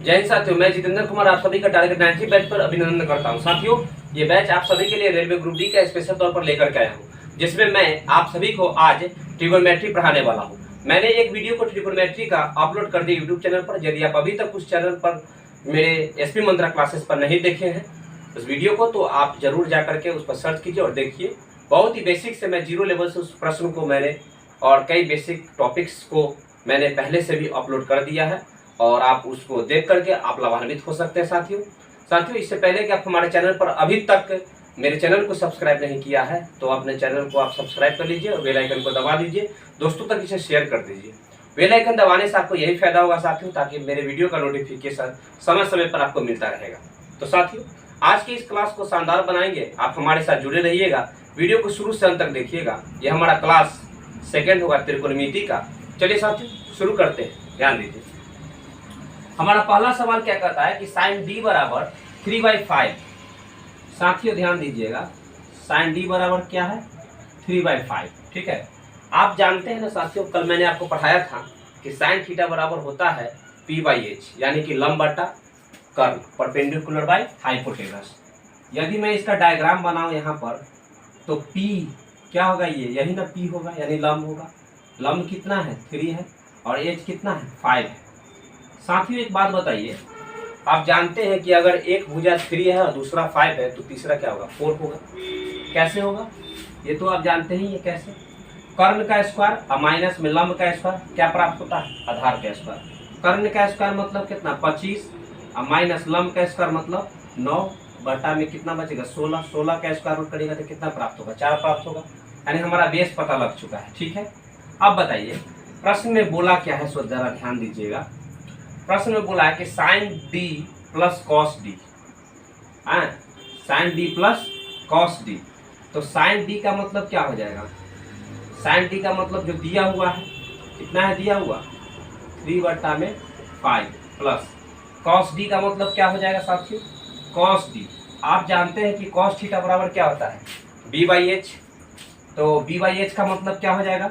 जय हिंद साथियों, मैं जितेंद्र कुमार आप सभी का टारगेट 90 बैच पर अभिनंदन करता हूं। साथियों, ये बैच आप सभी के लिए रेलवे ग्रुप डी का स्पेशल तौर पर लेकर के आया हूं, जिसमें मैं आप सभी को आज ट्रिगोनोमेट्री पढ़ाने वाला हूं। मैंने एक वीडियो को ट्रिगोनोमेट्री का अपलोड कर दिया यूट्यूब चैनल पर। यदि आप अभी तक उस चैनल पर मेरे एसपी मंत्रा क्लासेस पर नहीं देखे हैं उस वीडियो को, तो आप जरूर जा करके उस पर सर्च कीजिए और देखिए। बहुत ही बेसिक से मैं जीरो लेवल से उस प्रश्न को मैंने और कई बेसिक टॉपिक्स को मैंने पहले से भी अपलोड कर दिया है और आप उसको देख करके आप लाभान्वित हो सकते हैं। साथियों, इससे पहले कि आप हमारे चैनल पर अभी तक मेरे चैनल को सब्सक्राइब नहीं किया है तो अपने चैनल को आप सब्सक्राइब कर लीजिए और बेल आइकन को दबा दीजिए। दोस्तों तक इसे शेयर कर दीजिए। बेल आइकन दबाने से आपको यही फायदा होगा साथियों, ताकि मेरे वीडियो का नोटिफिकेशन समय समय पर आपको मिलता रहेगा। तो साथियों, आज की इस क्लास को शानदार बनाएंगे। आप हमारे साथ जुड़े रहिएगा, वीडियो को शुरू से अंत तक देखिएगा। यह हमारा क्लास सेकेंड होगा त्रिकोणमिति का। चलिए साथियों, शुरू करते हैं। ध्यान दीजिए, हमारा पहला सवाल क्या कहता है कि साइन डी बराबर 3/5। साथियों ध्यान दीजिएगा, साइन डी बराबर क्या है? 3/5। ठीक है, आप जानते हैं ना साथियों, कल मैंने आपको पढ़ाया था कि साइन थीटा बराबर होता है P/H, यानी कि लंब बटा कर्ल, परपेंडिकुलर बाय हाइपोटेनस। यदि मैं इसका डायग्राम बनाऊं यहाँ पर, तो P क्या होगा? ये यही ना P होगा, यानी लंब होगा। लंब कितना है? 3 है और H कितना है? 5 है। साथियों एक बात बताइए, आप जानते हैं कि अगर एक भुजा 3 है और दूसरा 5 है तो तीसरा क्या होगा? 4 होगा। कैसे होगा? ये तो आप जानते ही है कैसे। कर्ण का स्क्वायर और माइनस में लंब का स्क्वायर क्या प्राप्त होता है? आधार का स्क्वायर। कर्ण का स्क्वायर मतलब कितना? 25 और माइनस लंब का स्क्वायर मतलब 9 बटा में कितना बचेगा? 16। 16 का स्क्वायर रूट करेगा तो कितना प्राप्त होगा? 4 प्राप्त होगा। यानी हमारा बेस पता लग चुका है। ठीक है, अब बताइए प्रश्न में बोला क्या है, सो जरा ध्यान दीजिएगा। प्रश्न में बोला है कि sine D plus cos D, sine D plus cos D. तो साइन डी का मतलब क्या हो जाएगा? साइन डी का मतलब जो दिया हुआ है, कितना है दिया हुआ? 3/5 प्लस कॉस डी का मतलब क्या हो जाएगा साथियों? Cos D. आप जानते हैं कि कॉस थीटा बराबर क्या होता है? B/H। तो B/H का मतलब क्या हो जाएगा?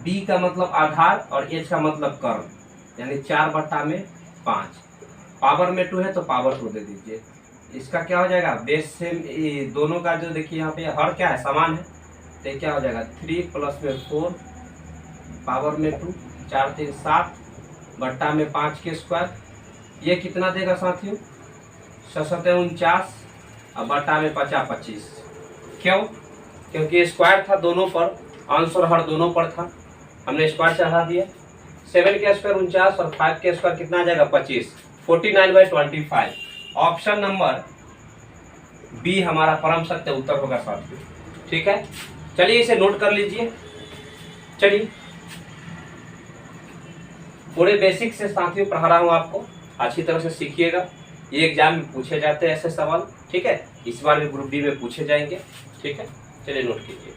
B का मतलब आधार और H का मतलब कर्ण, यानी 4/5। पावर में 2 है तो पावर 2 दे दीजिए। इसका क्या हो जाएगा? बेस से दोनों का जो देखिए यहाँ पे हर क्या है? समान है, तो क्या हो जाएगा? 3 प्लस में 4 पावर में 2, 4 3 7 बट्टा में 5 के स्क्वायर। ये कितना देगा साथियों? 7 और बट्टा में 50 25। क्यों? क्योंकि स्क्वायर था दोनों पर, अंश और हर दोनों पर था, हमने स्क्वायर चढ़ा दिया। 7 के स्क्वायर 49 और 5 के स्क्वायर कितना आ जाएगा? 25। 49/25। ऑप्शन नंबर बी हमारा परम सत्य उत्तर होगा साथियों। ठीक है, चलिए इसे नोट कर लीजिए। चलिए, पूरे बेसिक से साथियों पढ़ा रहा हूँ आपको, अच्छी तरह से सीखिएगा। ये एग्जाम में पूछे जाते हैं ऐसे सवाल। ठीक है, इस बार भी ग्रुप डी में पूछे जाएंगे। ठीक है, चलिए नोट कीजिए।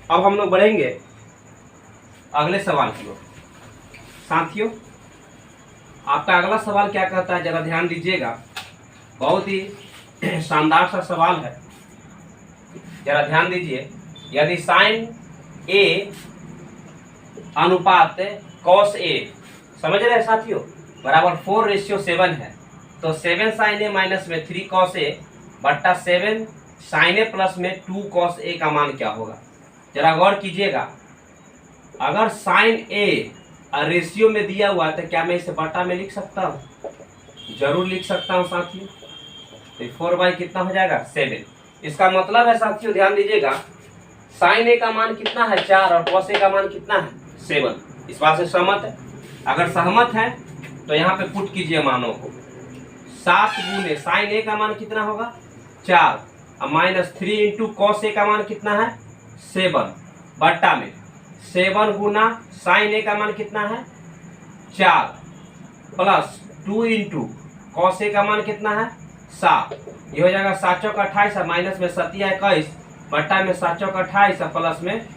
अब हम लोग बढ़ेंगे अगले सवाल की ओर। साथियों, आपका अगला सवाल क्या कहता है, जरा ध्यान दीजिएगा। बहुत ही शानदार सा सवाल है, जरा ध्यान दीजिए। यदि साइन ए अनुपात कॉस ए, समझ रहे हैं साथियों, बराबर 4:7 है, तो 7 साइन ए माइनस में 3 कॉस ए बट्टा 7 साइन ए प्लस में 2 कॉस ए का मान क्या होगा? जरा गौर कीजिएगा। अगर साइन ए रेशियो में दिया हुआ है तो क्या मैं इसे बटा में लिख सकता हूँ? जरूर लिख सकता हूँ साथियों। तो 4 कितना हो जाएगा? 7। इसका मतलब है साथियों, ध्यान दीजिएगा, साइन ए का मान कितना है? 4 और कॉस ए का मान कितना है? 7। इस बात से सहमत है? अगर सहमत है तो यहाँ पे पुट कीजिए मानों को। 7 गुने साइन ए का मान कितना होगा? 4 और माइनस 3 इंटू कॉस ए का मान कितना है? 7 बट्टा में 7 गुना साइन ए का मान कितना है? 4 प्लस 2 इंटू कॉस ए का मान कितना है? 7। ये हो जाएगा 7 चौक 28 और माइनस में 7 21 बट्टा में 7 चौक 28 और प्लस में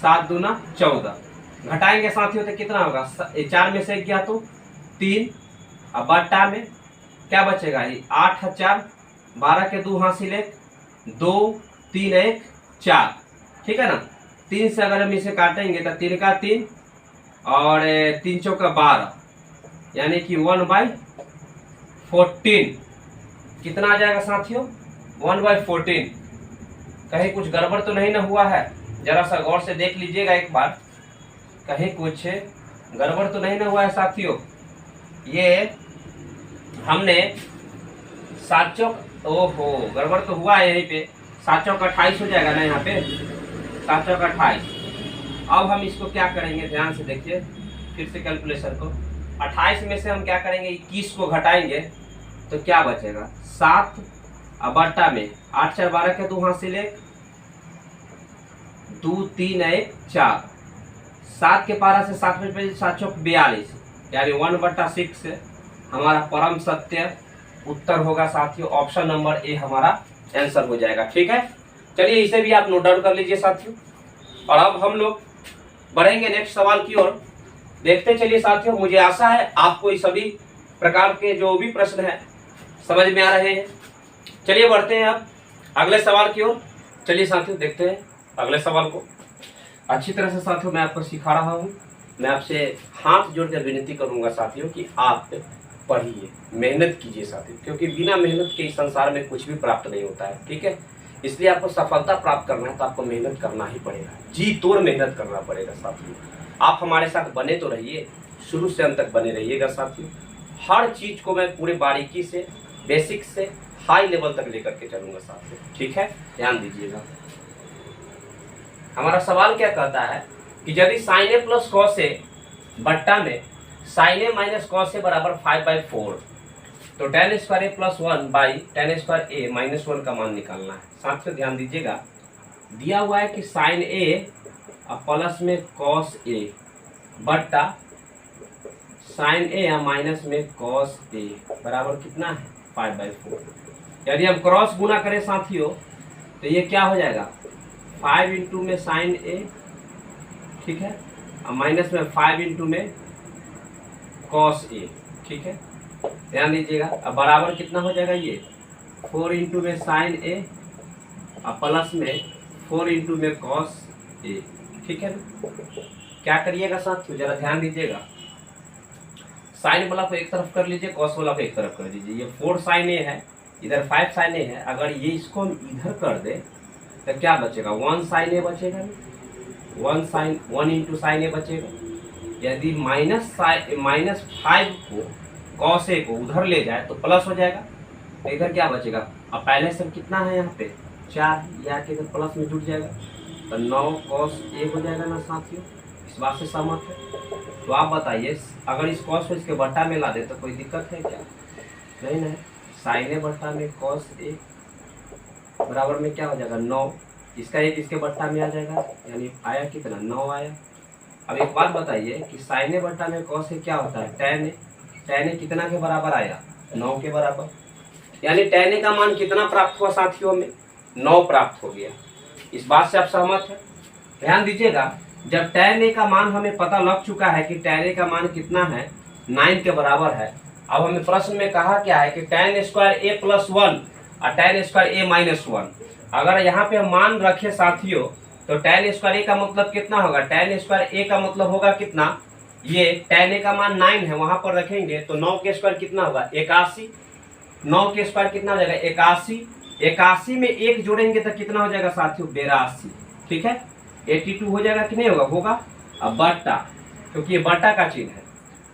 7 दूना 14। घटाएंगे साथियों तो कितना होगा? 4 में से 1 गया तो 3 और बट्टा में क्या बचेगा? 8 और 4 12 के 2 हासिल 1 2 3 1 4। ठीक है ना? 3 से अगर हम इसे काटेंगे तो 3 का 3 और 3 चौका 12, यानी कि 1/4 14 कितना आ जाएगा साथियों 1/14। कहीं कुछ गड़बड़ तो नहीं ना हुआ है, जरा सा गौर से देख लीजिएगा एक बार, कहीं कुछ गड़बड़ तो नहीं ना हुआ है साथियों। ये हमने 7 चौक, ओहो गड़बड़ तो हुआ है, यहीं पे 7 चौक 28 हो जाएगा ना, यहाँ पे 7 चौक 28। अब हम इसको क्या करेंगे, ध्यान से देखिए फिर से कैलकुलेशन को। 28 में से हम क्या करेंगे 21 को घटाएंगे तो क्या बचेगा 7 बट्टा में 8 4 12 के 2 हासिल 1 2 3 1 4, 7 के पारा से 7 में 7 चौक 42, यानी 1/6 हमारा परम सत्य उत्तर होगा साथियों। ऑप्शन नंबर ए हमारा आंसर हो जाएगा। ठीक है, चलिए इसे भी आप नोट डाउन कर लीजिए साथियों। और अब हम लोग बढ़ेंगे नेक्स्ट सवाल की ओर। देखते चलिए साथियों, मुझे आशा है आपको ये सभी प्रकार के जो भी प्रश्न है समझ में आ रहे हैं। चलिए बढ़ते हैं अब अगले सवाल की ओर। चलिए साथियों देखते हैं अगले सवाल को। अच्छी तरह से साथियों मैं आपको सिखा रहा हूँ। मैं आपसे हाथ जोड़कर विनती करूंगा साथियों कि आप पढ़िए, मेहनत कीजिए साथियों, क्योंकि बिना मेहनत के इस संसार में कुछ भी प्राप्त नहीं होता है। ठीक है, इसलिए आपको सफलता प्राप्त करना है तो आपको मेहनत करना ही पड़ेगा, जी तोड़ मेहनत करना पड़ेगा साथियों। आप हमारे साथ बने तो रहिए, शुरू से अंत तक बने रहिएगा साथियों। हर चीज को मैं पूरे बारीकी से, बेसिक से हाई लेवल तक लेकर के चलूंगा साथियों। ठीक है, ध्यान दीजिएगा। हमारा सवाल क्या कहता है कि यदि sign A plus cos A बट्टा में sign A minus cos A बराबर 5/4 तो tan square A plus 1 by tan square A minus 1 का मान निकालना है। साथियों ध्यान दीजिएगा, दिया हुआ है कि साइन ए प्लस में कॉस ए बट्टा साइन ए या माइनस में कॉस ए बराबर कितना है 5/4। यदि हम क्रॉस गुना करें साथियों तो ये क्या हो जाएगा 5 इंटू में साइन ए, ठीक है, और माइनस में 5 इंटू में कॉस ए। ठीक है, ध्यान दीजिएगा। अब बराबर कितना हो जाएगा ये 4 इंटू में साइन ए और प्लस में 4 इंटू में कॉस ए। ठीक है ना, क्या करिएगा साथियों जरा ध्यान दीजिएगा, साइन वाला को एक तरफ कर लीजिए, कॉस वाला को एक तरफ कर दीजिए। ये 4 साइन ए है, इधर 5 साइन ए है, अगर ये इसको हम इधर कर दे तो क्या बचेगा 1 साइन ए बचेगा, 1 इंटू साइन ए बचेगा। यदि -5 को कॉस ए को उधर ले जाए तो प्लस हो जाएगा, तो इधर क्या बचेगा, अब पहले से कितना है यहाँ पे 4, या के इधर प्लस में जुट जाएगा तो 9 कॉस ए हो जाएगा ना साथियों। इस बात से सहमत है? तो आप बताइए अगर इस कॉस को इसके बट्टा में ला दे तो कोई दिक्कत है क्या? नहीं ना। साइन ए बट्टा में कॉस ए बराबर में क्या हो जाएगा 9, इसका एक इसके बट्टा में आ जाएगा, यानी आया कितना 9 आया। अब एक बात बताइए कि साइन ए बट्टा में कॉस ए क्या होता है tan ए कितना के बराबर आया 9 के बराबर, यानी tan ए का मान कितना प्राप्त हुआ साथियों में 9 प्राप्त हो गया। इस बात से आप सहमत है? ध्यान दीजिएगा, जब tan ए का मान हमें पता लग चुका है कि tan ए का मान कितना है 9 के बराबर है। अब हमें प्रश्न में कहा क्या है कि tan स्क्वायर ए प्लस 1 और tan स्क्वायर ए माइनस 1, अगर यहाँ पे हम मान रखे साथियों तो tan स्क्वायर ए का मतलब कितना होगा, tan स्क्वायर ए का मतलब होगा कितना, ये tan ए का मान 9 है, वहां पर रखेंगे तो 9 के स्क्वायर कितना होगा 81, 9 के स्क्वायर कितना हो जाएगा 81, 81 में 1 जोड़ेंगे तो कितना हो जाएगा साथियों 82। ठीक है, 82 हो जाएगा कि नहीं होगा, होगा। अब बट्टा, क्योंकि ये बट्टा का चिन्ह है।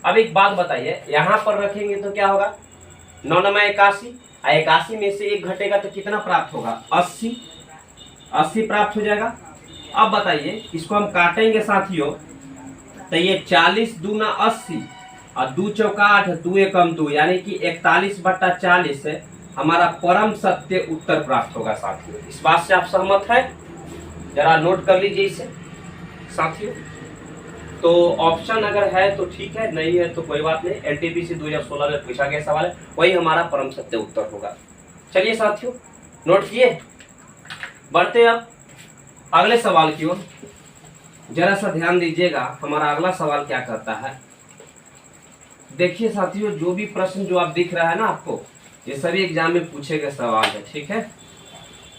अब एक बात बताइए, यहाँ पर रखेंगे तो क्या होगा 9 9 81, 81 में से 1 घटेगा तो कितना प्राप्त होगा 80 प्राप्त हो जाएगा। अब बताइए इसको हम काटेंगे साथियों तो ये 40 दूना 80 और 2 चौका 8, 2 एकम 2, यानी कि 41/40 से हमारा परम सत्य उत्तर प्राप्त होगा साथियों। इस बात से आप सहमत है? जरा नोट कर लीजिए इसे साथियों। तो ऑप्शन अगर है तो ठीक है, नहीं है तो कोई बात नहीं। एनटीपीसी 2016 में पूछा गया सवाल है, वही हमारा परम सत्य उत्तर होगा। चलिए साथियों नोट किए, बढ़ते अब अगले सवाल की ओर। जरा सा ध्यान दीजिएगा, हमारा अगला सवाल क्या कहता है। देखिए साथियों, जो भी प्रश्न जो आप दिख रहा है ना आपको, ये सभी एग्जाम में पूछे गए सवाल है। ठीक है,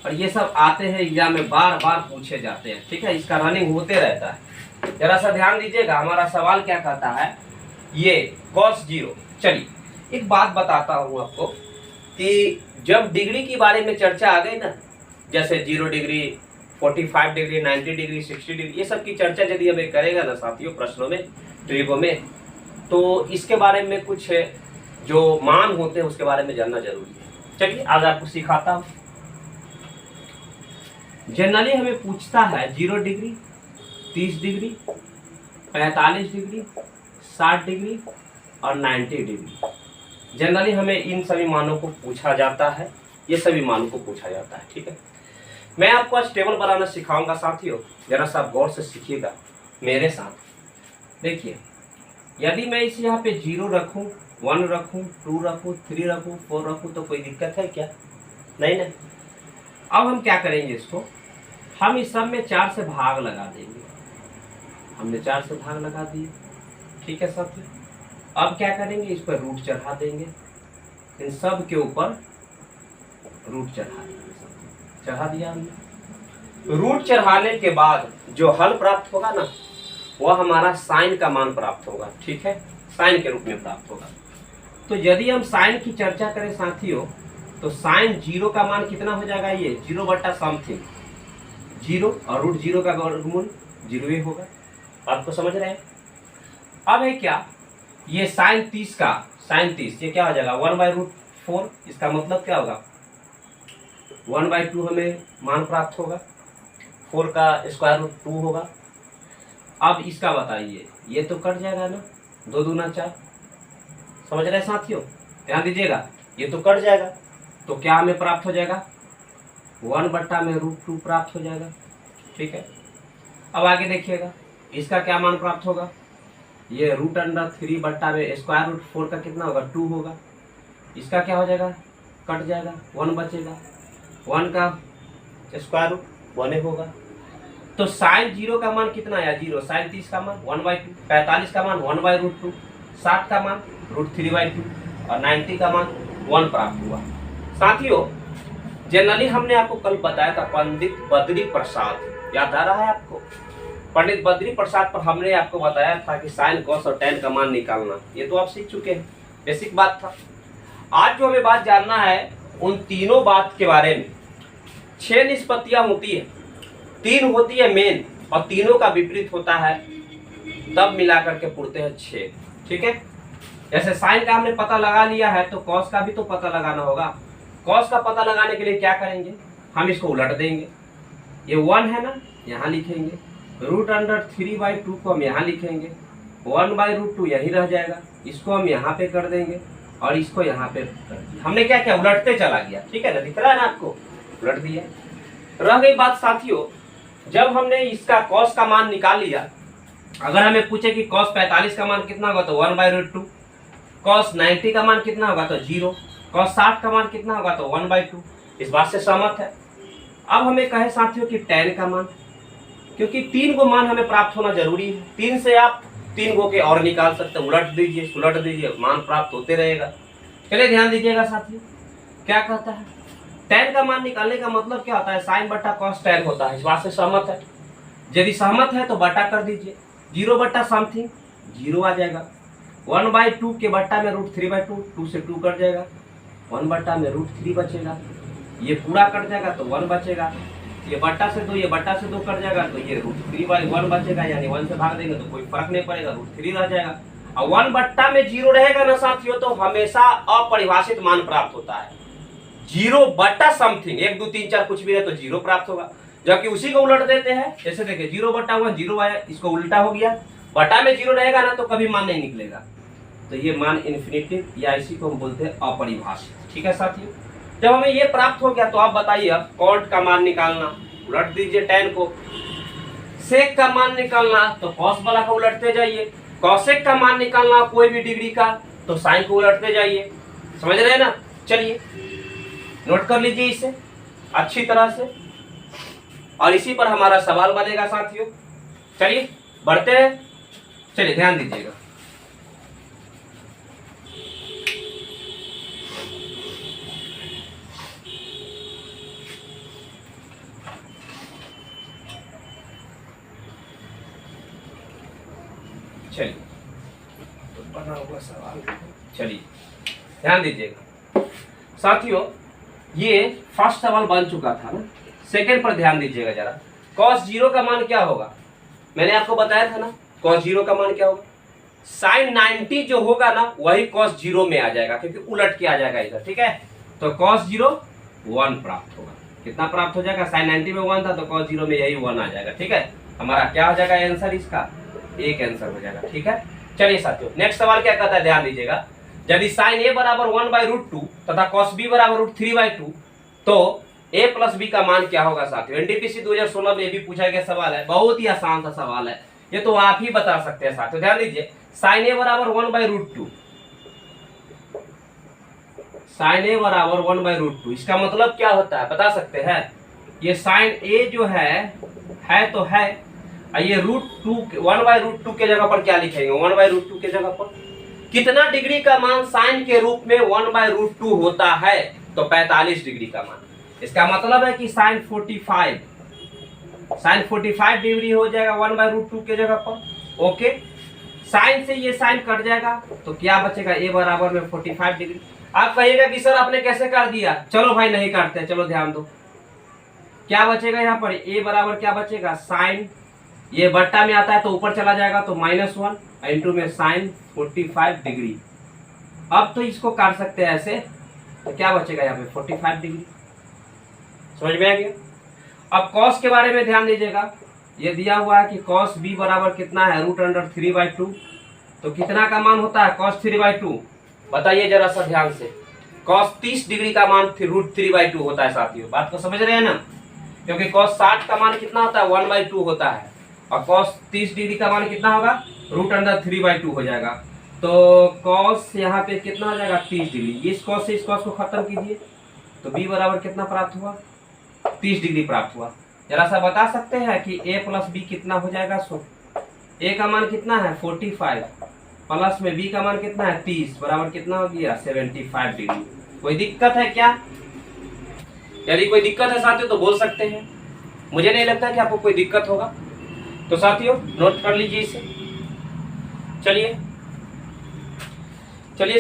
और ये सब आते हैं एग्जाम में, बार बार पूछे जाते हैं। ठीक है, इसका रनिंग होते रहता है। जरा सा ध्यान दीजिएगा, हमारा सवाल क्या कहता है, ये cos 0। चलिए एक बात बताता हूँ आपको कि जब डिग्री के बारे में चर्चा आ गई ना, जैसे 0 डिग्री, 45 डिग्री, 90 डिग्री, 60 डिग्री, ये सब की चर्चा यदि हमें करेगा ना साथियों प्रश्नों में, ट्रिगो में, तो इसके बारे में कुछ जो मान होते हैं उसके बारे में जानना जरूरी है। चलिए आज आपको सिखाता हूँ। जनरली हमें पूछता है 0 डिग्री, 30 डिग्री, 45 डिग्री, 60 डिग्री और 90 डिग्री। जनरली हमें इन सभी मानों को पूछा जाता है, ये सभी मानों को पूछा जाता है। ठीक है, मैं आपको आज टेबल बनाना सिखाऊंगा साथियों, जरा सा गौर से सीखिएगा मेरे साथ। देखिए, यदि मैं इसे यहाँ पे 0 रखूँ, 1 रखूँ, 2 रखूँ, 3 रखूँ, 4 रखूँ तो कोई दिक्कत है क्या? नहीं ना। अब हम क्या करेंगे, इसको हम इस सब में 4 से भाग लगा देंगे। हमने 4 से भाग लगा दिए। ठीक है साथियों, अब क्या करेंगे, इस पर रूट चढ़ा देंगे, इन सब के ऊपर रूट चढ़ा देंगे। चढ़ा दिया हमने। रूट चढ़ाने के बाद जो हल प्राप्त होगा ना, वह हमारा साइन का मान प्राप्त होगा। ठीक है, साइन के रूप में प्राप्त होगा। तो यदि हम साइन की चर्चा करें साथियों, तो साइन 0 का मान कितना हो जाएगा, ये 0 बटा समथिंग 0, और रूट 0 का वर्गमूल 0 ही होगा। आपको समझ रहे हैं? अब है क्या, ये साइन 30 का, साइन 30 ये क्या हो जाएगा 1/√4। इसका मतलब क्या होगा, 1/2 हमें मान प्राप्त होगा, 4 का स्क्वायर रूट 2 होगा। अब इसका बताइए, ये तो कट जाएगा ना, 2 दूना 4। समझ रहे हैं साथियों? ध्यान दीजिएगा, ये तो कट जाएगा, तो क्या हमें प्राप्त हो जाएगा, 1/√2 प्राप्त हो जाएगा। ठीक है, अब आगे देखिएगा, इसका क्या मान प्राप्त होगा, ये √3 बट्टा में स्क्वायर रूट 4 का कितना होगा, 2 होगा। इसका क्या हो जाएगा, कट जाएगा, 1 बचेगा, 1 का स्क्वायर रूट 1 होगा। तो साइन 0 का मान कितना आया, 0। साइन 30 का मान 1/2, 45 का मान 1/√2, 60 का मान √3/2 और 90 का मान 1 प्राप्त हुआ। साथियों, जनरली हमने आपको कल बताया था पंडित बद्री प्रसाद, याद आ रहा है आपको? पंडित बद्री प्रसाद पर हमने आपको बताया था कि साइन, कॉस और टैन का मान निकालना। ये तो आप सीख चुके हैं, बेसिक बात था। आज जो हमें बात जानना है उन तीनों बात के बारे में। 6 निष्पत्तियां होती है, 3 होती है मेन और तीनों का विपरीत होता है, तब मिलाकर के पूरते हैं 6। ठीक है, जैसे साइन का हमने पता लगा लिया है, तो कॉस का भी तो पता लगाना होगा। कॉस का पता लगाने के लिए क्या करेंगे, हम इसको उलट देंगे। ये 1 है ना, यहाँ लिखेंगे, √3/2 को हम यहाँ लिखेंगे, 1/√2 यही रह जाएगा, इसको हम यहाँ पे कर देंगे और इसको यहाँ पे कर दिया। हमने क्या किया, उलटते चला गया। ठीक है ना, दिख रहा है ना आपको, उलट दिया। रह गई बात साथियों, जब हमने इसका कॉस का मान निकाल लिया, अगर हमें पूछे कि कॉस 45 का मान कितना होगा तो 1/√2, कॉस 90 का मान कितना होगा तो 0, कॉस 60 का मान कितना होगा तो 1/2। इस बात से सहमत है? अब हमें कहे साथियों कि टैन का मान, क्योंकि 3 गो मान हमें प्राप्त होना जरूरी है। 3 से आप 3 गो के और निकाल सकते हैं, उलट दीजिए, सुलट दीजिए, मान प्राप्त होते रहेगा। चलिए ध्यान दीजिएगा साथियों, क्या कहता है, टैन का मान निकालने का मतलब क्या होता है, साइन बटा कॉस टैन होता है। इस बात से सहमत है? यदि सहमत है तो बटा कर दीजिए, 0 बटा समथिंग 0 आ जाएगा, 1/2 के बट्टा में √3/2, 2 से 2 कट जाएगा, 1 बट्टा में √3 बचेगा, ये पूरा कट जाएगा तो 1 बचेगा, ये बट्टा से 2, ये बट्टा से 2 कट जाएगा तो ये √3/1 बचेगा, यानी 1 से भाग देंगे तो कोई फर्क नहीं पड़ेगा, √3 रह जाएगा। और 1 बट्टा में 0 रहेगा ना साथियों, तो हमेशा अपरिभाषित मान प्राप्त होता है। 0 बट्टा समथिंग 1 2 3 4 कुछ भी है तो 0 प्राप्त होगा, जबकि उसी को उलट देते हैं। जैसे देखिए 0 बट्टा 1 0 आया, इसको उल्टा हो गया, बट्टा में 0 रहेगा ना तो कभी मान नहीं निकलेगा, तो ये मान इन्फिनिटिव या इसी को हम बोलते हैं अपरिभाषित। ठीक है साथियों, जब हमें ये प्राप्त हो गया तो आप बताइए, अब कॉट का मान निकालना, उलट दीजिए टैन को। सेक का मान निकालना तो कॉस वाला को उलटते जाइए, कॉसेक का मान निकालना कोई भी डिग्री का तो साइन को उलटते जाइए। समझ रहे हैं ना? चलिए नोट कर लीजिए इसे अच्छी तरह से, और इसी पर हमारा सवाल बनेगा साथियों। चलिए बढ़ते हैं, चलिए ध्यान दीजिएगा। चलिए तो बना होगा सवाल। चलिए ध्यान दीजिएगा साथियों, ये फर्स्ट सवाल बन चुका था ना, सेकंड पर ध्यान दीजिएगा जरा। cos 0 का मान क्या होगा, मैंने आपको बताया था ना cos 0 का मान क्या होगा, sin 90 जो होगा ना वही cos 0 में आ जाएगा, क्योंकि उलट के आ जाएगा इधर, ठीक है। तो cos 0 1 प्राप्त होगा। कितना प्राप्त हो जाएगा, sin 90 में 1 था तो cos 0 में यही 1 आ जाएगा, ठीक है। हमारा क्या हो जाएगा आंसर, इसका एक आंसर हो जाएगा, ठीक है। चलिए साथियों नेक्स्ट सवाल क्या कहता है, ध्यान दीजिएगा। यदि sin a बराबर 1/√2 तथा cos b बराबर √3/2 तो a प्लस b का मान क्या होगा साथियों। एनटीपीसी 2016 में भी पूछा गया सवाल है, बहुत ही आसान सा सवाल है, ये तो आप ही बता सकते हैं साथियों। ध्यान दीजिए, sin a बराबर 1/√2, sin a बराबर 1/√2, इसका मतलब क्या होता है बता सकते हैं। ये sin a जो है तो है, ये √2 1/√2 के जगह पर क्या लिखेंगे, 1/√2 के जगह पर कितना डिग्री का मान साइन के रूप में 1/√2 होता है, तो 45 डिग्री का मान। इसका मतलब है कि साइन 45 डिग्री हो जाएगा 1/√2 के जगह पर। ओके, साइन से ये साइन कट जाएगा तो क्या बचेगा, a बराबर में 45 डिग्री। आप कहिएगा कि सर आपने कैसे कर दिया, चलो भाई नहीं काटते, चलो ध्यान दो क्या बचेगा यहाँ पर, a बराबर क्या बचेगा, साइन, ये बट्टा में आता है तो ऊपर चला जाएगा तो -1 इंटू में साइन 45 डिग्री। अब तो इसको काट सकते हैं ऐसे, तो क्या बचेगा यहाँ पे 45 डिग्री। समझ में आ गया। अब cos के बारे में ध्यान दीजिएगा, ये दिया हुआ है कि cos b बराबर कितना है, √3/2, तो कितना का मान होता है cos 3/2, बताइए जरा सा ध्यान से। cos 30 डिग्री का मान √3/2 होता है साथियों, बात को समझ रहे हैं ना, क्योंकि cos 60 का मान कितना होता है 1/2 होता है, और cos 30 डिग्री का मान कितना होगा √3/2 हो जाएगा। तो cos यहाँ पे कितना हो जाएगा 30 डिग्री, इस cos से इस cos को खत्म कीजिए तो b बराबर कितना प्राप्त हुआ, 30 डिग्री प्राप्त हुआ। जरा सा बता सकते हैं कि a प्लस b कितना हो जाएगा, a का मान कितना है 45 प्लस में b का मान कितना है 30 बराबर कितना हो गया 75 डिग्री। कोई दिक्कत है क्या, यदि कोई दिक्कत है साथियों तो बोल सकते हैं, मुझे नहीं लगता कि आपको कोई दिक्कत होगा। तो साथियों नोट कर लीजिए इसे। चलिए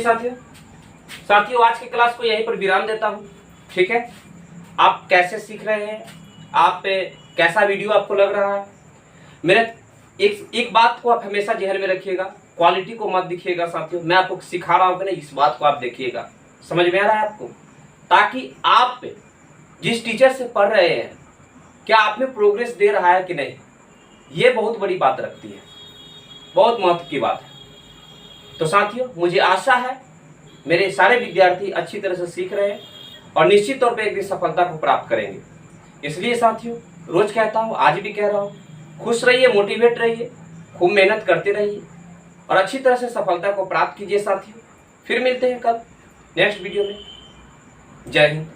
साथियों आज की क्लास को यहीं पर विराम देता हूँ, ठीक है। आप कैसे सीख रहे हैं, आप कैसा वीडियो आपको लग रहा है, मेरे एक बात को आप हमेशा जहन में रखिएगा, क्वालिटी को मत दिखिएगा साथियों। मैं आपको सिखा रहा हूँ कि नहीं, इस बात को आप देखिएगा, समझ में आ रहा है आपको, ताकि आप जिस टीचर से पढ़ रहे हैं क्या आप में प्रोग्रेस दे रहा है कि नहीं, ये बहुत बड़ी बात रखती है, बहुत महत्व की बात है। तो साथियों मुझे आशा है मेरे सारे विद्यार्थी अच्छी तरह से सीख रहे हैं और निश्चित तौर पे एक दिन सफलता को प्राप्त करेंगे। इसलिए साथियों रोज कहता हूँ, आज भी कह रहा हूँ, खुश रहिए, मोटिवेट रहिए, खूब मेहनत करते रहिए और अच्छी तरह से सफलता को प्राप्त कीजिए साथियों। फिर मिलते हैं कल नेक्स्ट वीडियो में। जय हिंद।